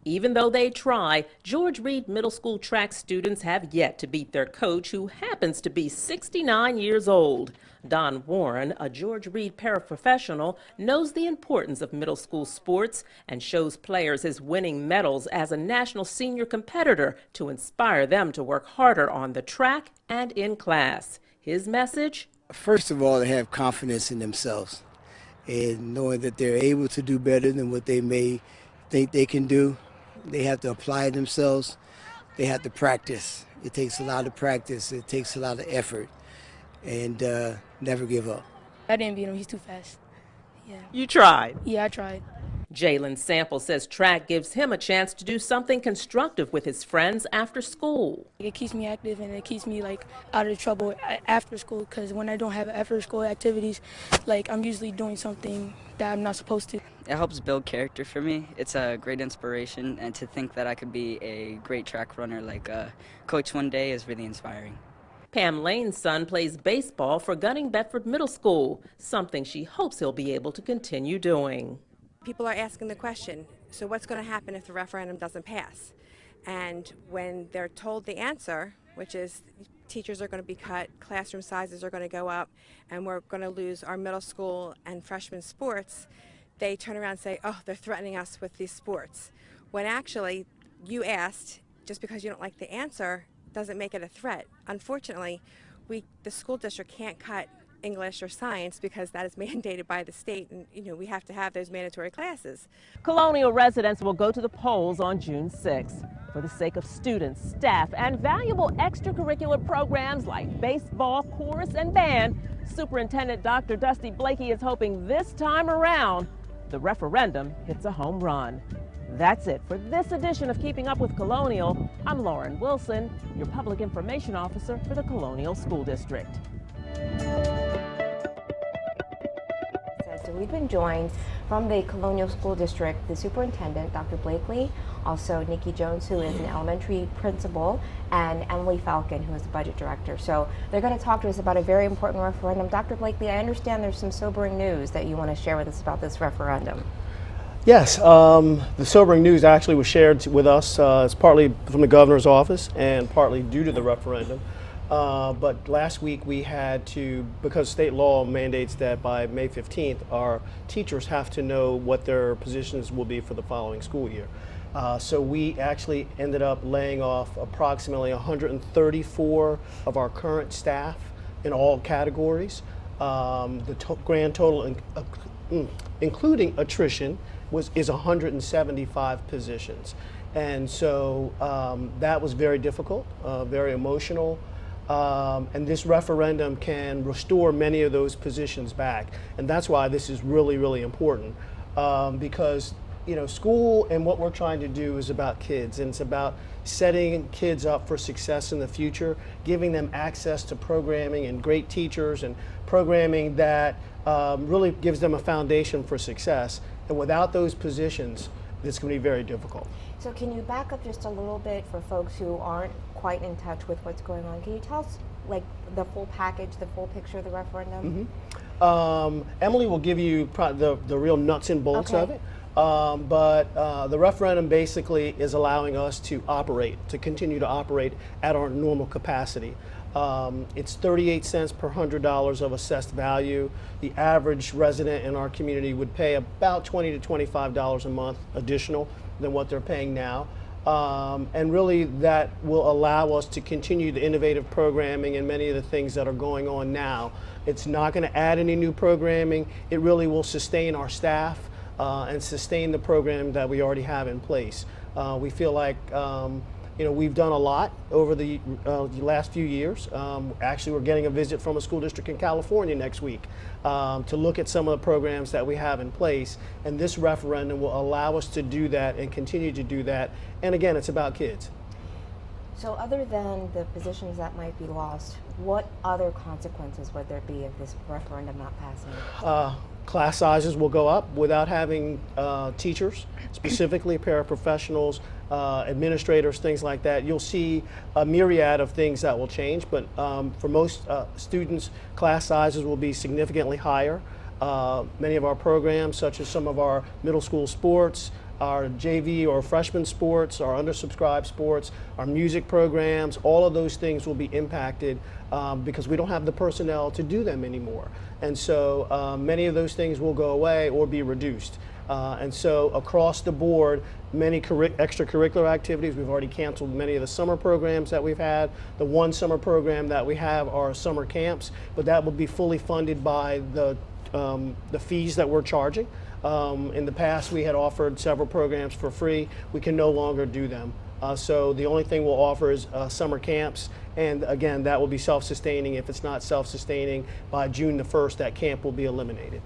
Even though they try, George Reed Middle School track students have yet to beat their coach, who happens to be 69 years old. Don Warren, a George Reed paraprofessional, knows the importance of middle school sports and shows players his winning medals as a national senior competitor to inspire them to work harder on the track and in class. His message? First of all, they have confidence in themselves and knowing that they're able to do better than what they may think they can do. They have to apply themselves. They have to practice. It takes a lot of practice. It takes a lot of effort. And never give up. I didn't beat him. He's too fast. Yeah. You tried? Yeah, I tried. Jalen Sample says track gives him a chance to do something constructive with his friends after school. It keeps me active and it keeps me out of trouble after school, because when I don't have after school activities, I'm usually doing something that I'm not supposed to. It helps build character for me. It's a great inspiration, and to think that I could be a great track runner like Coach one day is really inspiring. Pam Lane's son plays baseball for Gunning Bedford Middle School, something she hopes he'll be able to continue doing. People are asking the question, so what's going to happen if the referendum doesn't pass? And when they're told the answer, which is teachers are going to be cut, classroom sizes are going to go up, and we're going to lose our middle school and freshman sports, they turn around and say, oh, they're threatening us with these sports. When actually, you asked, just because you don't like the answer doesn't make it a threat. Unfortunately, the school district can't cut English or science because that is mandated by the state, and we have to have those mandatory classes. Colonial residents will go to the polls on June 6th. For the sake of students, staff, and valuable extracurricular programs like baseball, chorus, and band, Superintendent Dr. Dusty Blakey is hoping this time around the referendum hits a home run. That's it for this edition of Keeping Up with Colonial. I'm Lauren Wilson, your Public Information Officer for the Colonial School District. So we've been joined from the Colonial School District, the Superintendent, Dr. Blakely, also Nikki Jones, who is an elementary principal, and Emily Falcon, who is the budget director. So they're going to talk to us about a very important referendum. Dr. Blakely, I understand there's some sobering news that you want to share with us about this referendum. Yes, the sobering news actually was shared with us. It's partly from the governor's office and partly due to the referendum. But last week we had to, because state law mandates that by May 15th, our teachers have to know what their positions will be for the following school year. So we actually ended up laying off approximately 134 of our current staff in all categories. The grand total, including attrition, is 175 positions. And so that was very difficult, very emotional. And this referendum can restore many of those positions back. And that's why this is really, really important. Because school and what we're trying to do is about kids, and it's about setting kids up for success in the future, giving them access to programming and great teachers and programming that really gives them a foundation for success. And without those positions, it's going to be very difficult. So can you back up just a little bit for folks who aren't quite in touch with what's going on? Can you tell us the full package, the full picture of the referendum? Mm-hmm. Emily will give you the real nuts and bolts of it. But the referendum basically is allowing us to continue to operate at our normal capacity. It's 38 cents per $100 of assessed value. The average resident in our community would pay about $20 to $25 a month additional than what they're paying now. And really that will allow us to continue the innovative programming and many of the things that are going on now. It's not going to add any new programming. It really will sustain our staff and sustain the program that we already have in place. We feel like we've done a lot over the last few years. Actually, we're getting a visit from a school district in California next week to look at some of the programs that we have in place. And this referendum will allow us to do that and continue to do that. And again, it's about kids. So other than the positions that might be lost, what other consequences would there be of this referendum not passing? Class sizes will go up without having teachers, specifically paraprofessionals, administrators, things like that. You'll see a myriad of things that will change, but for most students, class sizes will be significantly higher. many of our programs, such as some of our middle school sports, our JV or freshman sports, our undersubscribed sports, our music programs, all of those things will be impacted because we don't have the personnel to do them anymore. And so many of those things will go away or be reduced. And so across the board, many extracurricular activities, we've already canceled many of the summer programs that we've had. The one summer program that we have are summer camps, but that will be fully funded by the fees that we're charging. In the past, we had offered several programs for free. We can no longer do them. So the only thing we'll offer is summer camps. And again, that will be self-sustaining. If it's not self-sustaining, by June the 1st, that camp will be eliminated.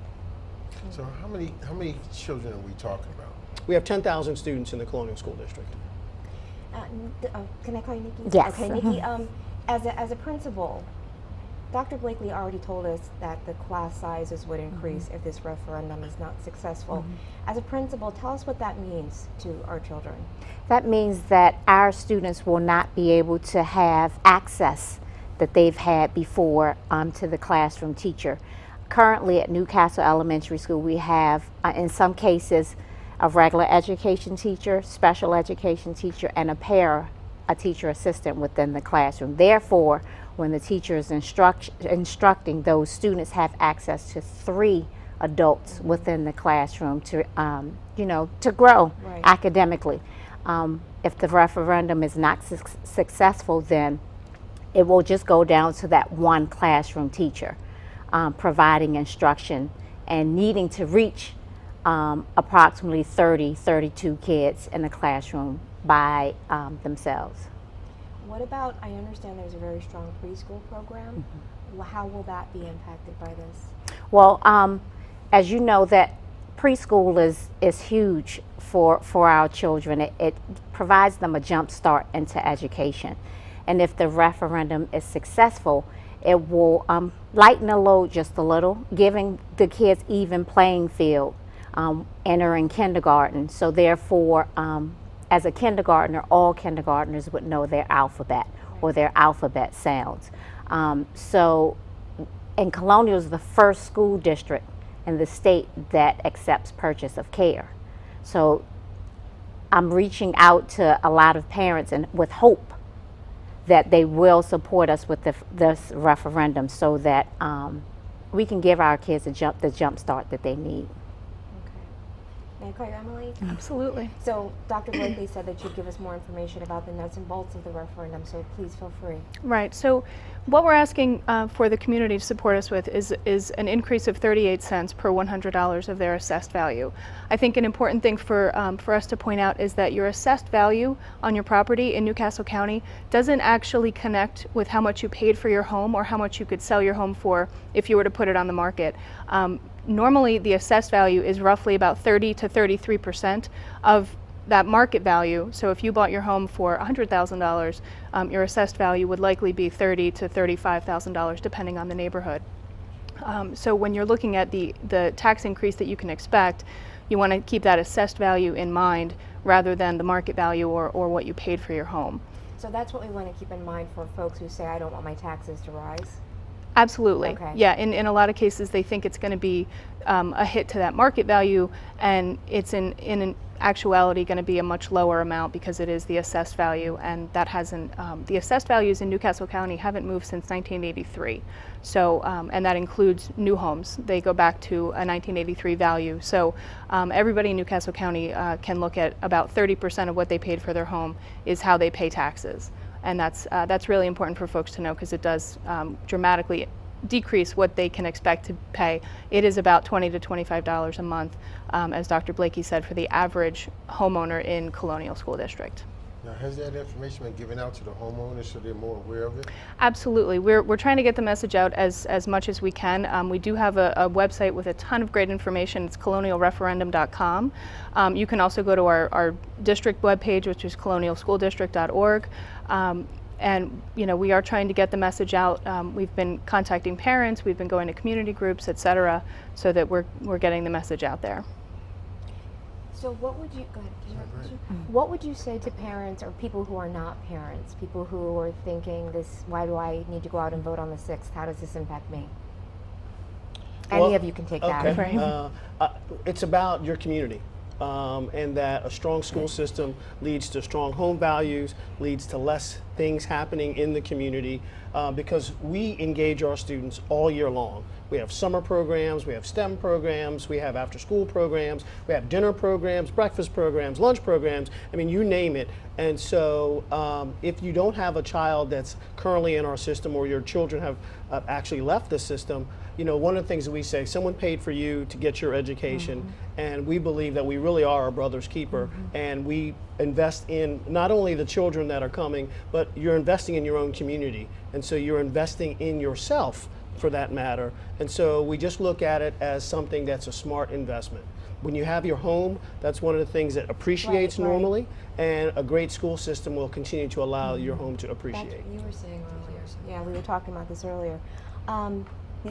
So how many children are we talking about? We have 10,000 students in the Colonial School District. Can I call you Nikki? Yes. Okay, Nikki, as a principal, Dr. Blakely already told us that the class sizes would increase if this referendum is not successful. As a principal, tell us what that means to our children. That means that our students will not be able to have access that they've had before to the classroom teacher. Currently at Newcastle Elementary School, we have, in some cases, a regular education teacher, special education teacher, and a teacher assistant within the classroom. Therefore, when the teacher is instructing, those students have access to 3 adults within the classroom to, to grow academically. If the referendum is not successful, then it will just go down to that one classroom teacher providing instruction and needing to reach approximately 32 kids in the classroom by themselves. What about, I understand there's a very strong preschool program. How will that be impacted by this? Well, as you know, that preschool is huge for our children. It provides them a jump start into education. And if the referendum is successful, it will lighten the load just a little, giving the kids even playing field entering kindergarten. So therefore, as a kindergartner, all kindergartners would know their alphabet or their alphabet sounds. And Colonial is the first school district in the state that accepts purchase of care. So I'm reaching out to a lot of parents and with hope that they will support us with this referendum so that we can give our kids the jump start that they need. May I call you Emily? Absolutely. So Dr. Blakely said that you'd give us more information about the nuts and bolts of the referendum, so please feel free. Right. So what we're asking for the community to support us with is an increase of 38 cents per $100 of their assessed value. I think an important thing for us to point out is that your assessed value on your property in Newcastle County doesn't actually connect with how much you paid for your home or how much you could sell your home for if you were to put it on the market. Normally, the assessed value is roughly about 30 to 33% of that market value. So if you bought your home for $100,000, your assessed value would likely be $30,000 to $35,000, depending on the neighborhood. So when you're looking at the tax increase that you can expect, you want to keep that assessed value in mind rather than the market value or what you paid for your home. So that's what we want to keep in mind for folks who say, I don't want my taxes to rise? Absolutely. Okay. Yeah, in a lot of cases they think it's going to be a hit to that market value, and it's in actuality going to be a much lower amount because it is the assessed value, and that hasn't, the assessed values in Newcastle County haven't moved since 1983. So, and that includes new homes. They go back to a 1983 value. So everybody in Newcastle County can look at about 30% of what they paid for their home is how they pay taxes. And that's really important for folks to know because it does dramatically decrease what they can expect to pay. It is about $20 to $25 a month, as Dr. Blakey said, for the average homeowner in Colonial School District. Now, has that information been given out to the homeowners so they're more aware of it? Absolutely. We're trying to get the message out as much as we can. We do have a website with a ton of great information. It's colonialreferendum.com. You can also go to our district webpage, which is colonialschooldistrict.org. And we are trying to get the message out. We've been contacting parents, we've been going to community groups, etc., so that we're getting the message out there. So what would you, go ahead, can you have a question? What would you say to parents or people who are not parents, people who are thinking this, why do I need to go out and vote on the 6th? How does this impact me? Any of you can take that. Okay. It's about your community. And that a strong school system leads to strong home values, leads to less things happening in the community, because we engage our students all year long. We have summer programs, we have STEM programs, we have after school programs, we have dinner programs, breakfast programs, lunch programs, I mean, you name it. And so if you don't have a child that's currently in our system, or your children have actually left the system, you know, one of the things that we say, someone paid for you to get your education, and we believe that we really are our brother's keeper, and we invest in not only the children that are coming, but you're investing in your own community, and so you're investing in yourself for that matter. And so we just look at it as something that's a smart investment. When you have your home, that's one of the things that appreciates normally, and a great school system will continue to allow your home to appreciate. That's what you were saying earlier. Yeah, we were talking about this earlier.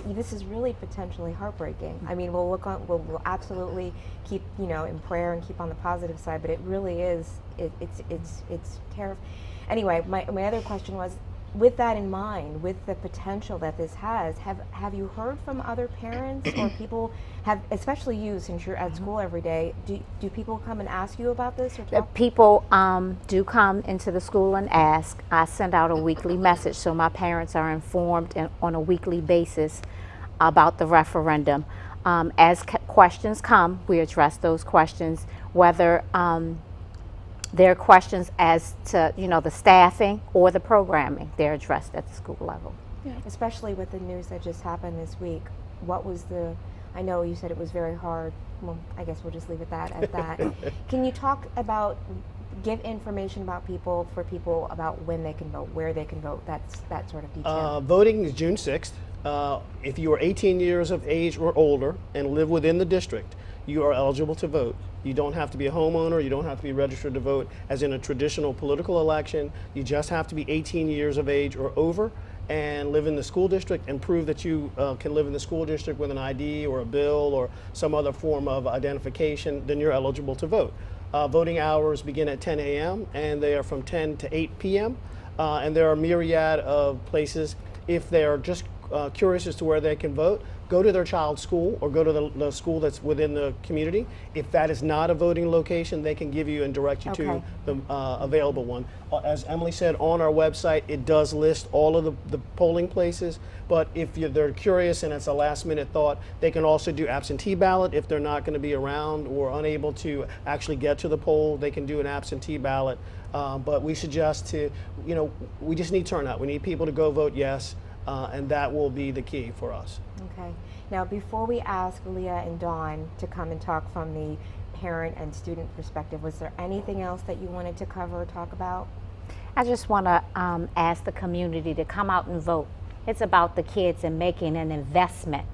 This is really potentially heartbreaking. I mean, we'll absolutely keep, you know, in prayer and keep on the positive side, but it really is, it's terrifying. Anyway, my other question was, with that in mind, with the potential that this has, have you heard from other parents or people, especially you, since you're at school every day, do people come and ask you about this or talk? People do come into the school and ask. I send out a weekly message so my parents are informed on a weekly basis about the referendum. As questions come, we address those questions, whether there are questions as to, you know, the staffing or the programming. They're addressed at the school level. Yeah. Especially with the news that just happened this week. What was I know you said it was very hard. Well, I guess we'll just leave it at that. Can you talk about, give information about people about when they can vote, where they can vote, that sort of detail? Voting is June 6th. If you are 18 years of age or older and live within the district, you are eligible to vote. You don't have to be a homeowner, you don't have to be registered to vote as in a traditional political election. You just have to be 18 years of age or over and live in the school district and prove that you can live in the school district with an ID or a bill or some other form of identification, then you're eligible to vote. Voting hours begin at 10 a.m. and they are from 10 to 8 p.m. And there are a myriad of places. If they are just curious as to where they can vote, go to their child's school or go to the school that's within the community. If that is not a voting location, they can give you and direct you to the available one. As Emily said, on our website, it does list all of the polling places, but if they're curious and it's a last minute thought, they can also do absentee ballot. If they're not going to be around or unable to actually get to the poll, they can do an absentee ballot. But we suggest we just need turnout. We need people to go vote yes. And that will be the key for us. Okay. Now, before we ask Leah and Dawn to come and talk from the parent and student perspective, was there anything else that you wanted to cover or talk about? I just want to ask the community to come out and vote. It's about the kids and making an investment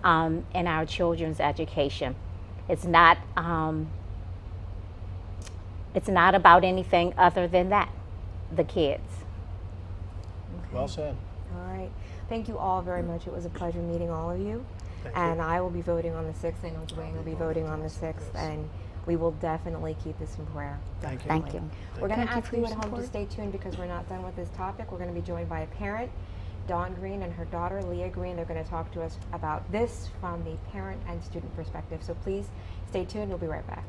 in our children's education. It's not about anything other than that, the kids. Okay. Well said. All right. Thank you all very much. It was a pleasure meeting all of you. Thank you. I will be voting on the 6th. I know Dwayne will be voting on the 6th. And we will definitely keep this in prayer. Thank you. Thank you. We're going to Thank you ask for you your at home to support. stay tuned because we're not done with this topic. We're going to be joined by a parent, Dawn Green, and her daughter, Leah Green. They're going to talk to us about this from the parent and student perspective. So please stay tuned. We'll be right back.